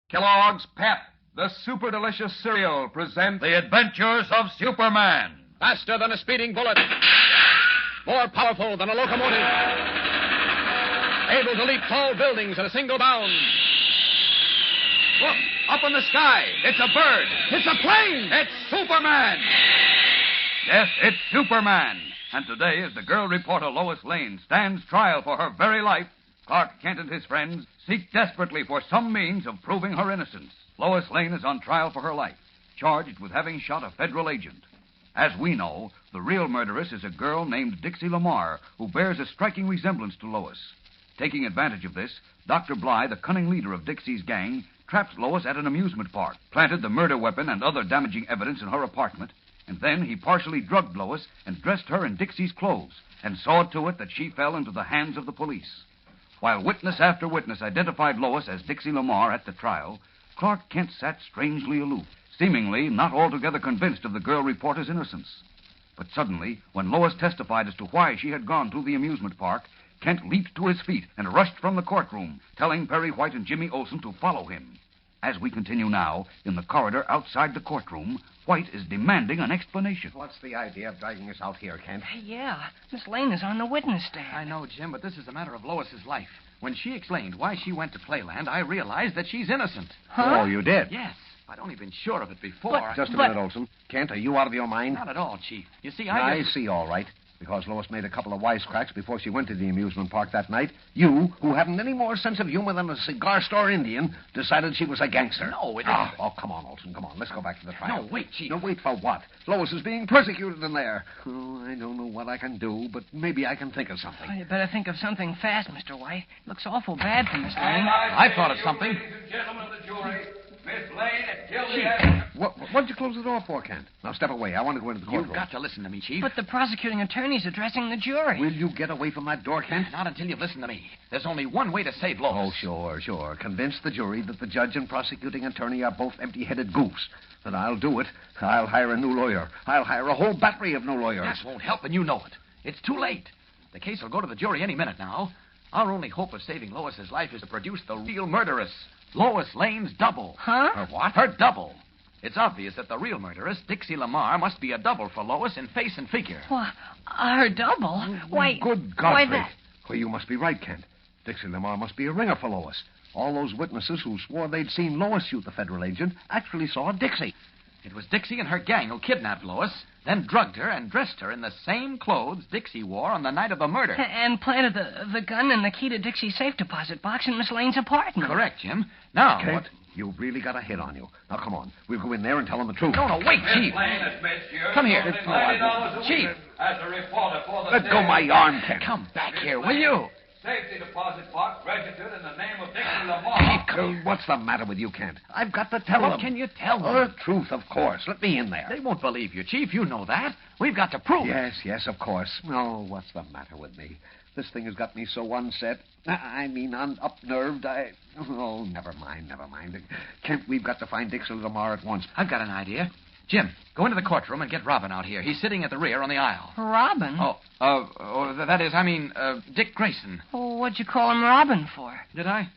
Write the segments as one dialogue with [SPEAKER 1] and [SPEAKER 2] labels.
[SPEAKER 1] Kellogg's Pep, the super delicious cereal, presents
[SPEAKER 2] The Adventures of Superman.
[SPEAKER 3] Faster than a speeding bullet. More powerful than a locomotive. Able to leap tall buildings at a single bound. Look, up in the sky. It's a bird. It's a plane. It's Superman.
[SPEAKER 2] Yes, it's Superman. And today, as the girl reporter Lois Lane stands trial for her very life, Clark Kent and his friends seek desperately for some means of proving her innocence. Lois Lane is on trial for her life, charged with having shot a federal agent. As we know, the real murderess is a girl named Dixie Lamar, who bears a striking resemblance to Lois. Taking advantage of this, Dr. Bly, the cunning leader of Dixie's gang, trapped Lois at an amusement park, planted the murder weapon and other damaging evidence in her apartment, and then he partially drugged Lois and dressed her in Dixie's clothes and saw to it that she fell into the hands of the police. While witness after witness identified Lois as Dixie Lamar at the trial, Clark Kent sat strangely aloof, seemingly not altogether convinced of the girl reporter's innocence. But suddenly, when Lois testified as to why she had gone to the amusement park, Kent leaped to his feet and rushed from the courtroom, telling Perry White and Jimmy Olsen to follow him. As we continue now, in the corridor outside the courtroom, White is demanding an explanation.
[SPEAKER 4] What's the idea of dragging us out here, Kent?
[SPEAKER 5] Yeah, Miss Lane is on the witness stand.
[SPEAKER 6] I know, Jim, but this is a matter of Lois's life. When she explained why she went to Playland, I realized that she's innocent.
[SPEAKER 4] Huh? Oh, you did?
[SPEAKER 6] Yes. I'd only been sure of it before.
[SPEAKER 4] Just a minute, Olsen. Kent, are you out of your mind?
[SPEAKER 6] Not at all, Chief. You see,
[SPEAKER 4] I see, all right. Because Lois made a couple of wisecracks before she went to the amusement park that night, you, who haven't any more sense of humor than a cigar store Indian, decided she was a gangster.
[SPEAKER 6] No, it isn't.
[SPEAKER 4] Oh, come on, Olsen, come on. Let's go back to the trial.
[SPEAKER 6] No, wait, Chief.
[SPEAKER 4] No, wait for what? Lois is being persecuted in there. Oh, I don't know what I can do, but maybe I can think of something.
[SPEAKER 5] Well, you better think of something fast, Mr. White. Looks awful bad for Miss Lane.
[SPEAKER 6] I thought of something.
[SPEAKER 2] Ladies and gentlemen of the jury, Miss Lane is guilty
[SPEAKER 4] as... What'd you close the door for, Kent? Now, step away. I want to go into the courtroom.
[SPEAKER 6] You've got to listen to me, Chief.
[SPEAKER 5] But the prosecuting attorney's addressing the jury.
[SPEAKER 4] Will you get away from that door, Kent?
[SPEAKER 6] Not until you've listened to me. There's only one way to save Lois.
[SPEAKER 4] Oh, sure. Convince the jury that the judge and prosecuting attorney are both empty-headed goofs. Then I'll do it. I'll hire a new lawyer. I'll hire a whole battery of new lawyers.
[SPEAKER 6] That won't help, and you know it. It's too late. The case will go to the jury any minute now. Our only hope of saving Lois's life is to produce the real murderess, Lois Lane's double.
[SPEAKER 5] Huh?
[SPEAKER 6] Her what? Her double. It's obvious that the real murderess, Dixie Lamar, must be a double for Lois in face and figure.
[SPEAKER 5] Well, her double? Why...
[SPEAKER 4] Good Godfrey.
[SPEAKER 5] Why, that...
[SPEAKER 4] Well, you must be right, Kent. Dixie Lamar must be a ringer for Lois. All those witnesses who swore they'd seen Lois shoot the federal agent actually saw Dixie.
[SPEAKER 6] It was Dixie and her gang who kidnapped Lois, then drugged her and dressed her in the same clothes Dixie wore on the night of the murder.
[SPEAKER 5] And planted the gun and the key to Dixie's safe deposit box in Miss Lane's apartment.
[SPEAKER 6] Correct, Jim. Now,
[SPEAKER 4] Kent,
[SPEAKER 6] what...
[SPEAKER 4] You've really got a hit on you. Now, come on. We'll go in there and tell them the truth.
[SPEAKER 6] No, wait, Chief. Come here. Chief.
[SPEAKER 2] As a reporter for the...
[SPEAKER 4] Let go my arm, Kent.
[SPEAKER 6] Come back here, will you?
[SPEAKER 2] Safety deposit box registered in the name of Dixie Lamar.
[SPEAKER 4] What's the matter with you, Kent? I've got to tell them.
[SPEAKER 6] What can you tell them?
[SPEAKER 4] The truth, of course. Let me in there.
[SPEAKER 6] They won't believe you, Chief. You know that. We've got to prove it.
[SPEAKER 4] Yes, of course. Oh, what's the matter with me? This thing has got me so unset. Up-nerved. Oh, never mind. Kent, we've got to find Dixie Lamar at once.
[SPEAKER 6] I've got an idea. Jim, go into the courtroom and get Robin out here. He's sitting at the rear on the aisle.
[SPEAKER 5] Robin?
[SPEAKER 6] Dick Grayson.
[SPEAKER 5] Oh, what'd you call him Robin for?
[SPEAKER 6] Did I?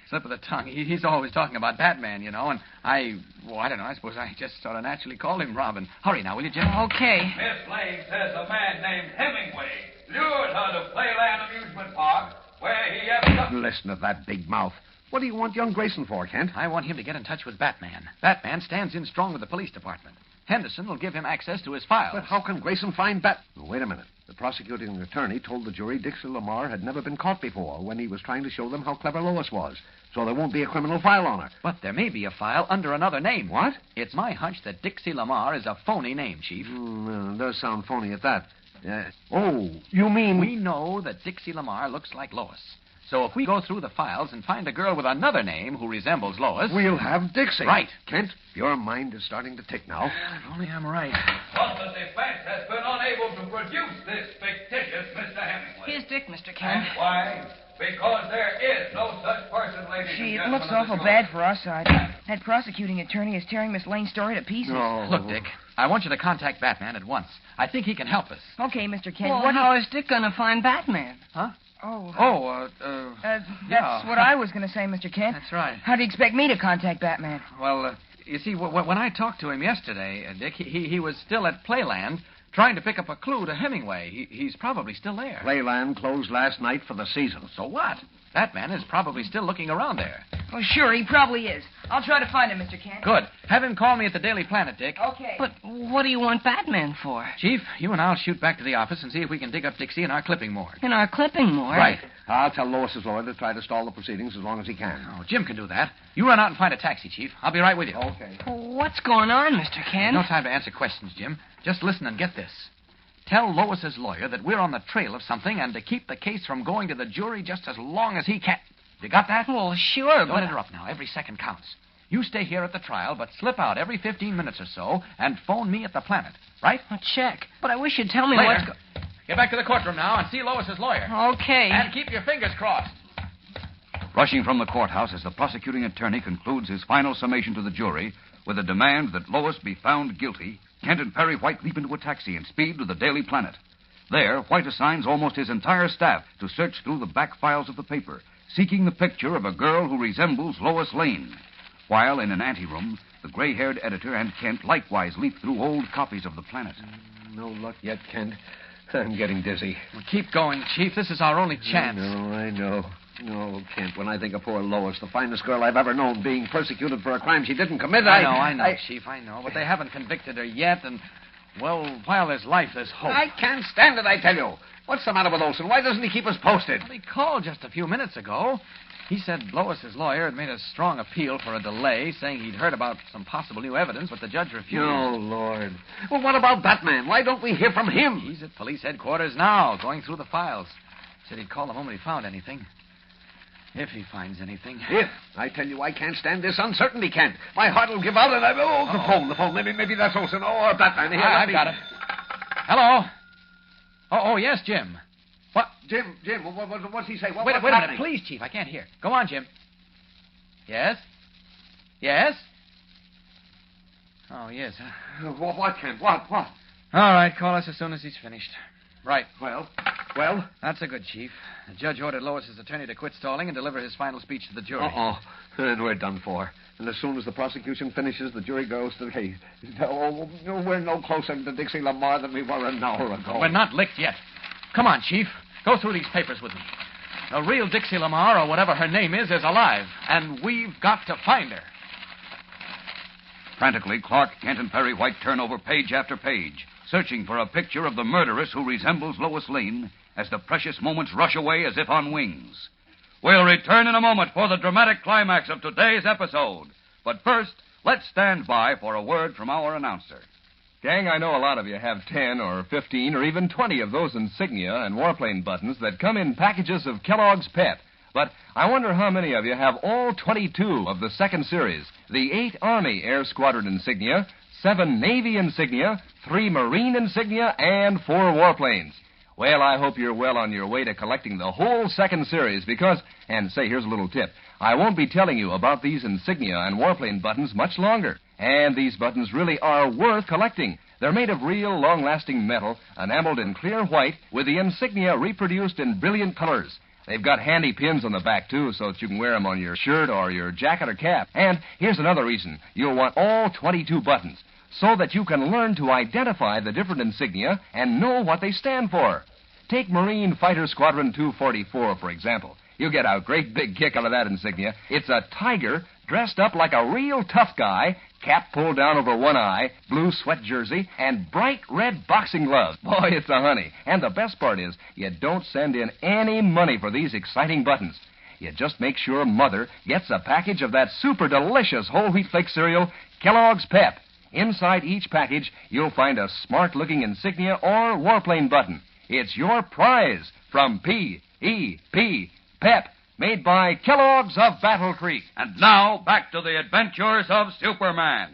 [SPEAKER 6] Slip of the tongue. He's always talking about Batman, you know, and I don't know. I suppose I just sort of naturally called him Robin. Hurry now, will you, Jim?
[SPEAKER 5] Okay.
[SPEAKER 2] Miss Lane says a man named Hemingway lured her to Playland Amusement Park, where he ever...
[SPEAKER 4] Listen to that big mouth. What do you want young Grayson for, Kent?
[SPEAKER 6] I want him to get in touch with Batman. Batman stands in strong with the police department. Henderson will give him access to his files.
[SPEAKER 4] But how can Grayson find Oh, wait a minute. The prosecuting attorney told the jury Dixie Lamar had never been caught before when he was trying to show them how clever Lois was. So there won't be a criminal file on her.
[SPEAKER 6] But there may be a file under another name.
[SPEAKER 4] What?
[SPEAKER 6] It's my hunch that Dixie Lamar is a phony name, Chief.
[SPEAKER 4] It does sound phony at that. You mean...
[SPEAKER 6] We know that Dixie Lamar looks like Lois. So if we go through the files and find a girl with another name who resembles Lois...
[SPEAKER 4] We'll have Dixie.
[SPEAKER 6] Right.
[SPEAKER 4] Kent, your mind is starting to tick now.
[SPEAKER 6] If only I'm right.
[SPEAKER 2] But the defense has been unable to produce this fictitious Mr. Hemingway.
[SPEAKER 5] Here's Dick, Mr. Kent.
[SPEAKER 2] And why? Because there is no such person, ladies and
[SPEAKER 7] Gee, it
[SPEAKER 2] gentlemen.
[SPEAKER 7] looks awful bad for us. That prosecuting attorney is tearing Miss Lane's story to pieces.
[SPEAKER 4] No.
[SPEAKER 6] Look, Dick, I want you to contact Batman at once. I think he can help us.
[SPEAKER 7] Okay, Mr. Kent.
[SPEAKER 5] Well, how is Dick going to find Batman?
[SPEAKER 6] Huh?
[SPEAKER 7] Oh.
[SPEAKER 6] Yeah.
[SPEAKER 7] That's what I was going to say, Mr. Kent.
[SPEAKER 6] That's right.
[SPEAKER 7] How do you expect me to contact Batman?
[SPEAKER 6] Well, you see, when I talked to him yesterday, Dick, he was still at Playland trying to pick up a clue to Hemingway. He's probably still there.
[SPEAKER 4] Playland closed last night for the season.
[SPEAKER 6] So what? That man is probably still looking around there.
[SPEAKER 7] Oh, sure, he probably is. I'll try to find him, Mr. Kent.
[SPEAKER 6] Good. Have him call me at the Daily Planet, Dick.
[SPEAKER 7] Okay.
[SPEAKER 5] But what do you want Batman for?
[SPEAKER 6] Chief, you and I'll shoot back to the office and see if we can dig up Dixie in our clipping morgue.
[SPEAKER 5] In our clipping morgue?
[SPEAKER 6] Right.
[SPEAKER 4] I'll tell Lois's lawyer to try to stall the proceedings as long as he can.
[SPEAKER 6] Oh, Jim can do that. You run out and find a taxi, Chief. I'll be right with you.
[SPEAKER 4] Okay.
[SPEAKER 5] What's going on, Mr. Kent?
[SPEAKER 6] No time to answer questions, Jim. Just listen and get this. Tell Lois's lawyer that we're on the trail of something and to keep the case from going to the jury just as long as he can. You got that?
[SPEAKER 5] Well, sure,
[SPEAKER 6] Don't interrupt now. Every second counts. You stay here at the trial, but slip out every 15 minutes or so and phone me at the Planet, right?
[SPEAKER 5] Check. But I wish you'd tell me
[SPEAKER 6] Later.
[SPEAKER 5] what's...
[SPEAKER 6] Get back to the courtroom now and see Lois's lawyer.
[SPEAKER 5] Okay.
[SPEAKER 6] And keep your fingers crossed.
[SPEAKER 2] Rushing from the courthouse as the prosecuting attorney concludes his final summation to the jury with a demand that Lois be found guilty, Kent and Perry White leap into a taxi and speed to the Daily Planet. There, White assigns almost his entire staff to search through the back files of the paper, seeking the picture of a girl who resembles Lois Lane. While in an anteroom, the gray-haired editor and Kent likewise leaf through old copies of the Planet.
[SPEAKER 4] No luck yet, Kent. I'm getting dizzy.
[SPEAKER 6] Well, keep going, Chief. This is our only chance.
[SPEAKER 4] I know. No, Kent, when I think of poor Lois, the finest girl I've ever known, being persecuted for a crime she didn't commit,
[SPEAKER 6] I know, Chief, I know. But they haven't convicted her yet, and, well, while there's life, there's hope.
[SPEAKER 4] I can't stand it, I tell you. What's the matter with Olson? Why doesn't he keep us posted?
[SPEAKER 6] Well, he called just a few minutes ago. He said Lois's lawyer had made a strong appeal for a delay, saying he'd heard about some possible new evidence, but the judge refused.
[SPEAKER 4] Oh, Lord. Well, what about Batman? Why don't we hear from him?
[SPEAKER 6] He's at police headquarters now, going through the files. Said he'd call the moment he found anything. If he finds anything.
[SPEAKER 4] If. I tell you, I can't stand this uncertainty, Kent. My heart will give out and I... Oh, the phone. Maybe that's Olson. Or Batman. Here,
[SPEAKER 6] I've got it. Hello? Oh, yes, Jim. What?
[SPEAKER 4] Jim, what's he say?
[SPEAKER 6] Wait a minute, please, Chief. I can't hear. Go on, Jim. Yes? Yes? Oh, yes.
[SPEAKER 4] What, Kent? What?
[SPEAKER 6] All right, call us as soon as he's finished. Right.
[SPEAKER 4] Well?
[SPEAKER 6] That's a good, Chief. The judge ordered Lois's attorney to quit stalling and deliver his final speech to the jury.
[SPEAKER 4] And we're done for. And as soon as the prosecution finishes, the jury goes to the case. Oh, we're no closer to Dixie Lamar than we were an hour ago.
[SPEAKER 6] We're not licked yet. Come on, Chief. Go through these papers with me. The real Dixie Lamar, or whatever her name is alive. And we've got to find her.
[SPEAKER 2] Frantically, Clark, Kent, and Perry White turn over page after page, searching for a picture of the murderess who resembles Lois Lane as the precious moments rush away as if on wings. We'll return in a moment for the dramatic climax of today's episode. But first, let's stand by for a word from our announcer.
[SPEAKER 1] Gang, I know a lot of you have 10 or 15 or even 20 of those insignia and warplane buttons that come in packages of Kellogg's Pep. But I wonder how many of you have all 22 of the second series, the 8 Army Air Squadron insignia, 7 Navy insignia, 3 Marine insignia, and 4 warplanes. Well, I hope you're well on your way to collecting the whole second series because, and say, here's a little tip, I won't be telling you about these insignia and warplane buttons much longer. And these buttons really are worth collecting. They're made of real, long-lasting metal, enameled in clear white, with the insignia reproduced in brilliant colors. They've got handy pins on the back, too, so that you can wear them on your shirt or your jacket or cap. And here's another reason. You'll want all 22 buttons, so that you can learn to identify the different insignia and know what they stand for. Take Marine Fighter Squadron 244, for example. You'll get a great big kick out of that insignia. It's a tiger dressed up like a real tough guy, cap pulled down over one eye, blue sweat jersey, and bright red boxing gloves. Boy, it's a honey. And the best part is, you don't send in any money for these exciting buttons. You just make sure Mother gets a package of that super delicious whole wheat flake cereal, Kellogg's Pep. Inside each package, you'll find a smart-looking insignia or warplane button. It's your prize from P.E.P. Pep, made by Kellogg's of Battle Creek.
[SPEAKER 2] And now, back to the adventures of Superman.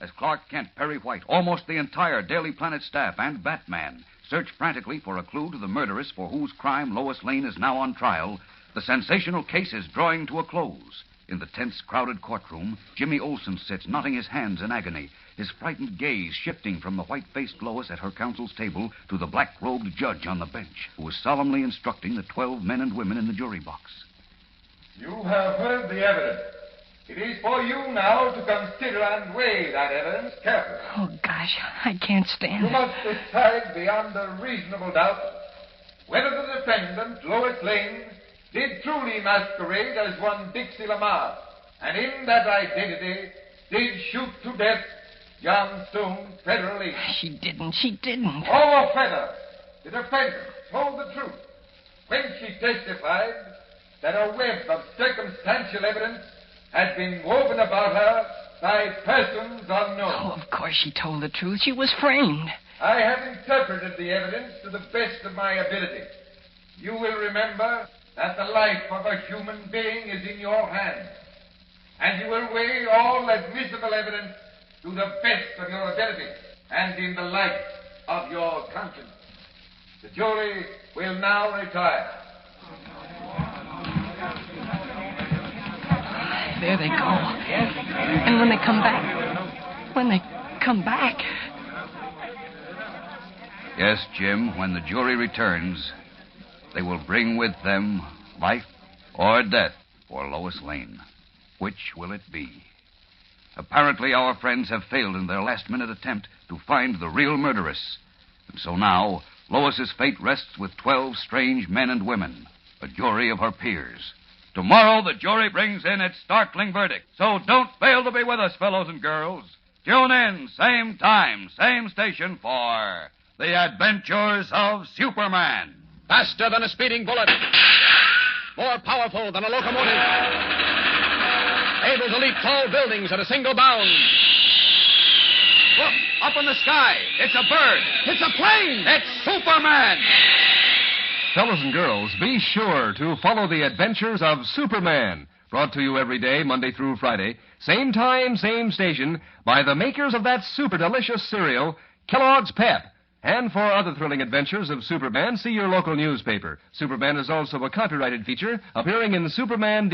[SPEAKER 2] As Clark Kent, Perry White, almost the entire Daily Planet staff, and Batman search frantically for a clue to the murderess for whose crime Lois Lane is now on trial, the sensational case is drawing to a close. In the tense, crowded courtroom, Jimmy Olsen sits, knotting his hands in agony, his frightened gaze shifting from the white-faced Lois at her counsel's table to the black-robed judge on the bench, who is solemnly instructing the 12 men and women in the jury box.
[SPEAKER 8] You have heard the evidence. It is for you now to consider and weigh that evidence carefully.
[SPEAKER 5] Oh, gosh, I can't stand
[SPEAKER 8] You
[SPEAKER 5] it.
[SPEAKER 8] must decide beyond a reasonable doubt whether the defendant, Lois Lane, did truly masquerade as one Dixie Lamar, and in that identity did shoot to death John Stone, Federal agent.
[SPEAKER 5] She didn't.
[SPEAKER 8] Oh, Feather, the defendant told the truth when she testified that a web of circumstantial evidence had been woven about her by persons unknown.
[SPEAKER 5] Oh, of course she told the truth. She was framed.
[SPEAKER 8] I have interpreted the evidence to the best of my ability. You will remember that the life of a human being is in your hands, and you will weigh all admissible evidence to the best of your ability and in the light of your conscience. The jury will now retire.
[SPEAKER 5] There they go. And when they come back...
[SPEAKER 2] Yes, Jim, when the jury returns, they will bring with them life or death for Lois Lane. Which will it be? Apparently, our friends have failed in their last-minute attempt to find the real murderess. And so now, Lois's fate rests with 12 strange men and women, a jury of her peers. Tomorrow, the jury brings in its startling verdict. So don't fail to be with us, fellows and girls. Tune in, same time, same station for The Adventures of Superman.
[SPEAKER 3] Faster than a speeding bullet. More powerful than a locomotive. Able to leap tall buildings at a single bound. Look, up in the sky. It's a bird. It's a plane. It's Superman.
[SPEAKER 1] Fellows and girls, be sure to follow the adventures of Superman. Brought to you every day, Monday through Friday. Same time, same station, by the makers of that super delicious cereal, Kellogg's Pep. And for other thrilling adventures of Superman, see your local newspaper. Superman is also a copyrighted feature appearing in Superman